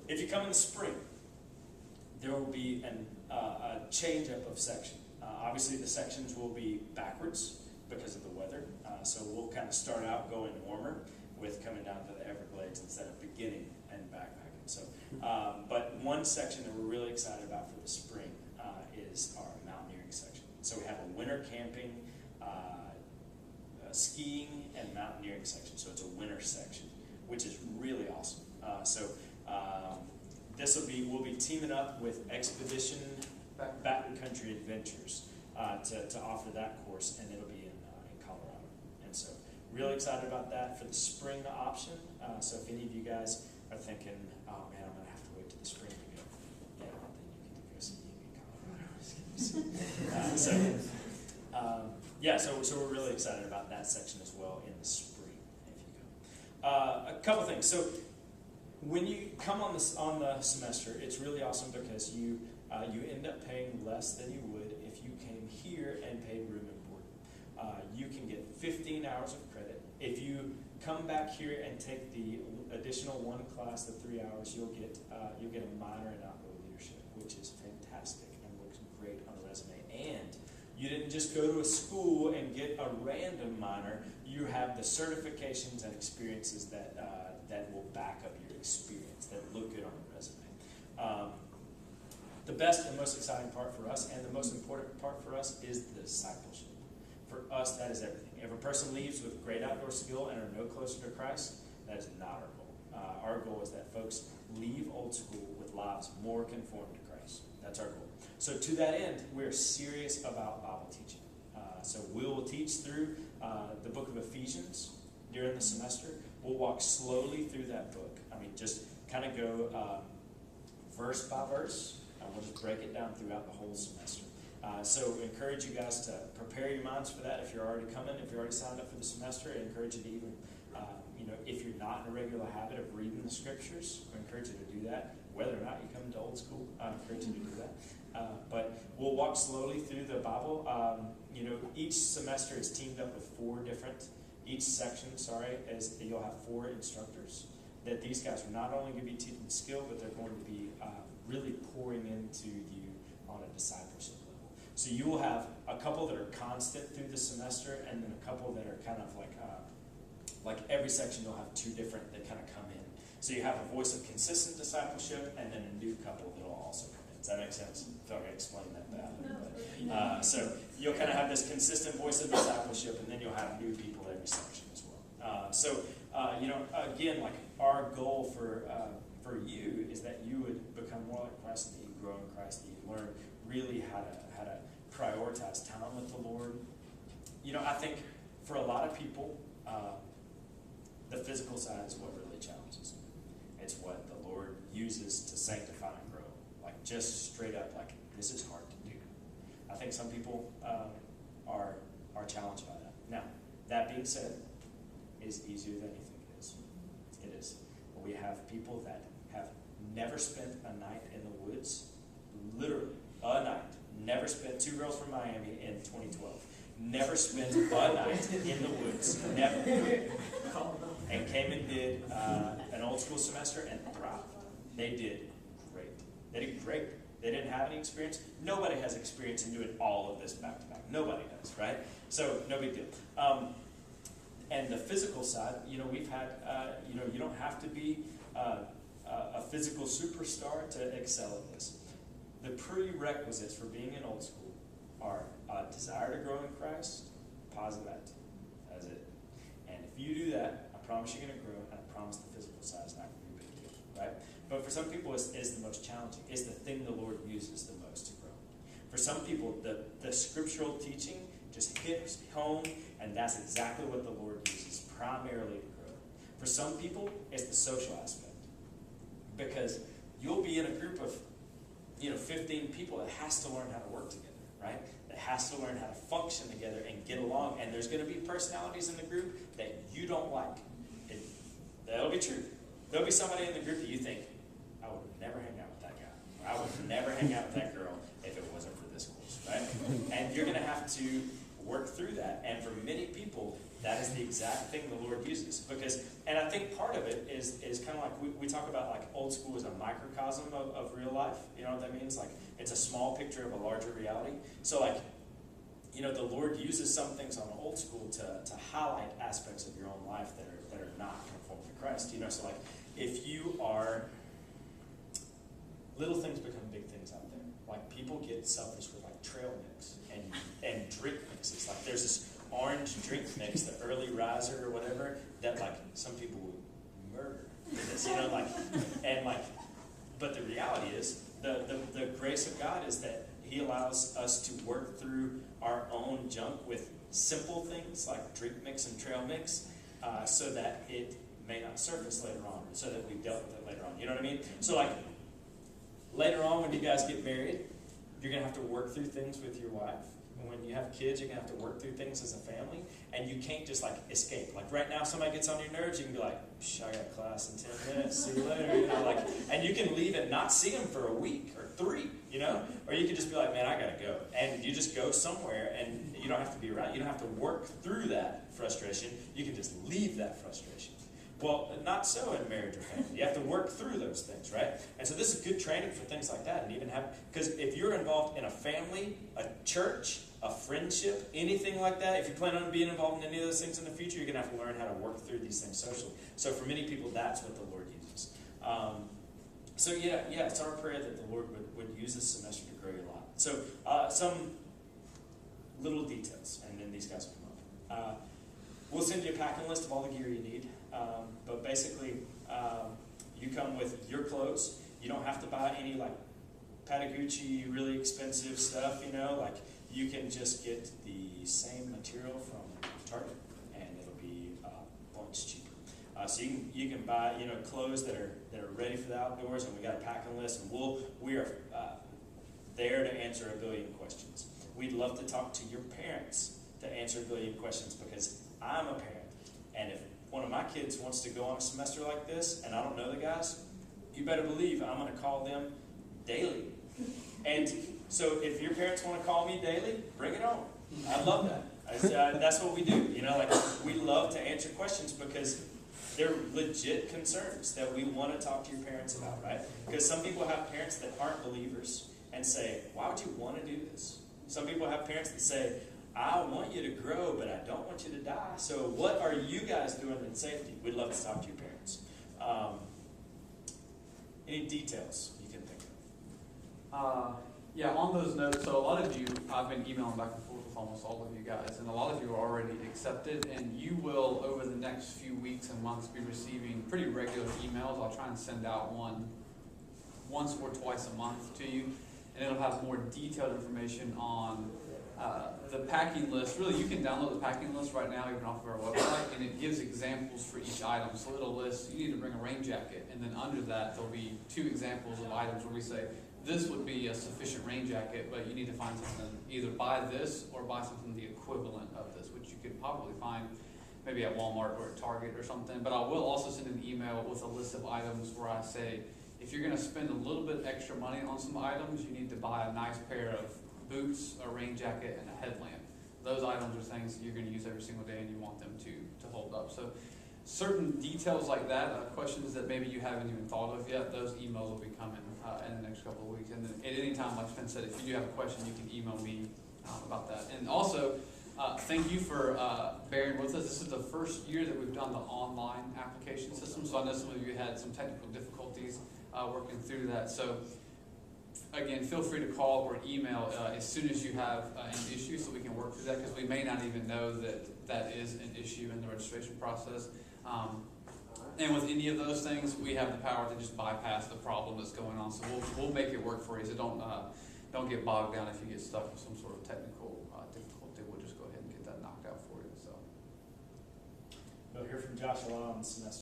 if you come in the spring, there will be a change up of section. Obviously, the sections will be backwards because of the weather. So we'll kind of start out going warmer with coming down to the Everglades instead of beginning and backpacking. So, but one section that we're really excited about for the spring is our mountaineering section. So we have a winter camping, skiing, and mountaineering section. So it's a winter section, which is really awesome. We'll be teaming up with Expedition Backcountry Adventures to offer that course, and it'll be in Colorado. And so really excited about that for the spring option. So if any of you guys are thinking, oh man, I'm going to have to wait till the spring to go, yeah, then you can go skiing in Colorado. So we're really excited about that section as well in the spring, if you go. A couple things. So when you come on the semester, it's really awesome because you end up paying less than you would if you came here and paid room and board. You can get 15 hours of credit. If you come back here and take the additional one class, the 3 hours, you'll get a minor in outdoor leadership, which is fantastic and looks great on a resume. And you didn't just go to a school and get a random minor. You have the certifications and experiences that will back up your experience, that look good on a resume. The best and most exciting part for us, and the most important part for us, is the discipleship. For us, that is everything. If a person leaves with great outdoor skill and are no closer to Christ, that is not our goal. Our goal is that folks leave old school with lives more conformed to Christ. That's our goal. So to that end, we're serious about Bible teaching. So we will teach through the book of Ephesians during the semester. We'll walk slowly through that book. I mean, just kind of go verse by verse, and we'll just break it down throughout the whole semester. So we encourage you guys to prepare your minds for that. If you're already coming, if you're already signed up for the semester, I encourage you to even, if you're not in a regular habit of reading the scriptures, I encourage you to do that. Whether or not you come to old school, I encourage you to do that. But we'll walk slowly through the Bible. Each semester is teamed up with each section, you'll have 4 instructors. That these guys are not only going to be teaching skill, but they're going to be really pouring into you on a discipleship level. So you will have a couple that are constant through the semester, and then a couple that are kind of like every section you'll have 2 different that kind of come in. So you have a voice of consistent discipleship, and then a new couple that will also come in. Does that make sense? I feel like I explained that badly. So you'll kind of have this consistent voice of discipleship, and then you'll have new people every section as well. Again, like our goal for you is that you would become more like Christ, that you grow in Christ, that you learn really how to prioritize time with the Lord. I think for a lot of people, the physical side is what really challenges them. It's what the Lord uses to sanctify and grow. Like just straight up, like this is hard to do. I think some people are challenged by that. Now, that being said, it is easier than you think it is. It is. We have people that have never spent a night in the woods, literally a night. Never spent 2 girls from Miami in 2012. Never spent a night in the woods. Never. And came and did an old school semester and thrived. They did great. They did great. They didn't have any experience. Nobody has experience in doing all of this back to back. Nobody does, right? So no big deal. And the physical side, we've had, you don't have to be a physical superstar to excel at this. The prerequisites for being in old school are a desire to grow in Christ, positive attitude. That's it. And if you do that, I promise you're going to grow, and I promise the physical side is not going to be a big deal, right? But for some people, it's the most challenging. It's the thing the Lord uses the most to grow. For some people, the scriptural teaching just hits home, and that's exactly what the Lord uses primarily to grow. For some people, it's the social aspect. Because you'll be in a group of 15 people that has to learn how to work together, right? That has to learn how to function together and get along. And there's going to be personalities in the group that you don't like. That'll be true. There'll be somebody in the group that you think, I would never hang out with that guy. Or I would never hang out with that girl if it wasn't for this course, right? And you're going to have to work through that. And for many people, that is the exact thing the Lord uses. And I think part of it is kind of like we talk about like old school as a microcosm of real life. You know what that means? Like it's a small picture of a larger reality. So like, the Lord uses some things on old school to highlight aspects of your own life that are not conformed to Christ. So like if you are, little things become big things out there. Like people get selfish with like trail mix and drink mixes. Like there's this orange drink mix, the early riser or whatever, that like some people would murder for this, but the reality is the grace of God is that He allows us to work through our own junk with simple things like drink mix and trail mix, so that it may not surface later on, or so that we've dealt with it later on. You know what I mean? So like later on when you guys get married, you're going to have to work through things with your wife. And when you have kids, you're going to have to work through things as a family. And you can't just like escape. Like right now, if somebody gets on your nerves, you can be like, I got class in 10 minutes, see you later. And you can leave and not see them for a week or 3, Or you can just be like, man, I got to go. And you just go somewhere and you don't have to be around. You don't have to work through that frustration. You can just leave that frustration. Well, not so in marriage or family. You have to work through those things, right? And so this is good training for things like that. And even because if you're involved in a family, a church, a friendship, anything like that, if you plan on being involved in any of those things in the future, you're going to have to learn how to work through these things socially. So for many people, that's what the Lord uses. It's our prayer that the Lord would use this semester to grow your lot. So some little details, and then these guys will come up. We'll send you a packing list of all the gear you need. But basically, you come with your clothes. You don't have to buy any like Patagucci, really expensive stuff, Like you can just get the same material from Target, and it'll be a bunch cheaper. So you can buy clothes that are ready for the outdoors, and we got a packing list, and we are there to answer a billion questions. We'd love to talk to your parents to answer a billion questions, because I'm a parent, and if one of my kids wants to go on a semester like this, and I don't know the guys, you better believe I'm going to call them daily. And so if your parents want to call me daily, bring it on. I love that. That's what we do. We love to answer questions because they're legit concerns that we want to talk to your parents about, right? Because some people have parents that aren't believers and say, why would you want to do this? Some people have parents that say, I want you to grow, but I don't want you to die. So what are you guys doing in safety? We'd love to talk to your parents. Any details you can think of? On those notes, so a lot of you, I've been emailing back and forth with almost all of you guys, and a lot of you are already accepted, and you will, over the next few weeks and months, be receiving pretty regular emails. I'll try and send out one once or twice a month to you, and it'll have more detailed information on the packing list. Really, you can download the packing list right now, even off of our website, and it gives examples for each item. So it'll list, you need to bring a rain jacket, and then under that, there'll be 2 examples of items where we say, this would be a sufficient rain jacket, but you need to find something, either buy this or buy something the equivalent of this, which you could probably find maybe at Walmart or at Target or something. But I will also send an email with a list of items where I say, if you're going to spend a little bit extra money on some items, you need to buy a nice pair of boots, a rain jacket, and a headlamp. Those items are things that you're going to use every single day, and you want them to hold up. So certain details like that, questions that maybe you haven't even thought of yet, those emails will be coming in the next couple of weeks. And then at any time, like Finn said, if you do have a question, you can email me about that. And also, thank you for bearing with us. This is the first year that we've done the online application system, so I know some of you had some technical difficulties working through that. So again, feel free to call or email as soon as you have an issue, so we can work through that, because we may not even know that that is an issue in the registration process. And with any of those things, we have the power to just bypass the problem that's going on. So we'll make it work for you. So don't get bogged down if you get stuck with some sort of technical difficulty. We'll just go ahead and get that knocked out for you. So we'll hear from Joshua on the semester.